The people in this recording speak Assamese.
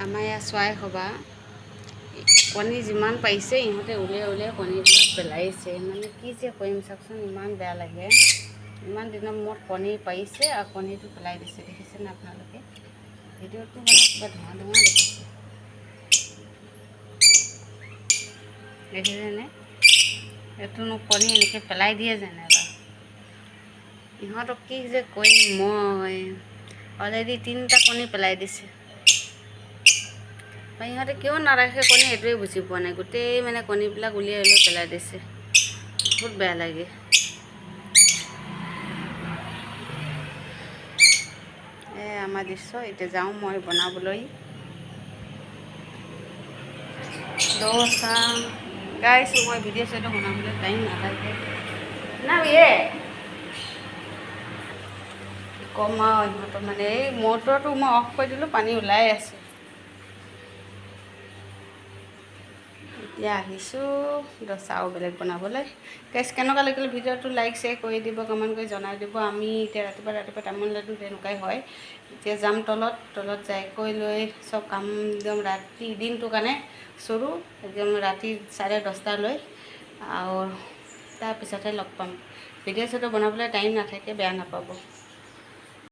আমাৰ ইয়াৰ চৰাই হ'বা কণী যিমান পাৰিছে ইহঁতে উলিয়াই কণীবিলাক পেলাইছে। মানে কি যে কৰিম চাওকচোন, ইমান বেয়া লাগে। ইমান দিনৰ মূৰত কণী পাৰিছে আৰু কণীটো পেলাই দিছে, দেখিছেনে আপোনালোকে? ভিডিঅ'টো মানে কিবা ধোঁৱা দেখিছে, দেখিছেনে? এইটোনো কণী এনেকৈ পেলাই দিয়ে যেনেবা। ইহঁতক কি যে কৰিম মই। অলৰেডি 3টা কণী পেলাই দিছে। ইহঁতে কিয় নাৰাখে কণী এইটোৱে বুজি পোৱা নাই। গোটেই মানে কণীবিলাক উলিয়াই পেলাই দিছে। বহুত বেয়া লাগে। আমাৰ দৃশ্য। এতিয়া যাওঁ মই বনাবলৈ দোচা। গাইছ মই ভিডিঅ' চিডিঅ' বনাবলৈ টাইম নাথাকে না বিয়ে। কম আৰু ইহঁতৰ মানে এই মটৰটো মই অফ কৰি দিলোঁ, পানী ওলাই আছে। এতিয়া আহিছোঁ দোচা আৰু বেলেগ বনাবলৈ। গাইছ কেনেকুৱা লাগিলে ভিডিঅ'টো লাইক শ্বেয়াৰ কৰি দিব, কমেণ্ট কৰি জনাই দিব। আমি এতিয়া ৰাতিপুৱা তামোল তেনেকুৱাই হয়। এতিয়া যাম তলত যাই কৰি লৈ চব কাম একদম ৰাতি দিনটোৰ কাৰণে চৰু একদম ৰাতি 10:30লৈ আৰু তাৰপিছতহে লগ পাম। ভিডিঅ' চিডিঅ' বনাবলৈ টাইম নাথাকে, বেয়া নাপাব।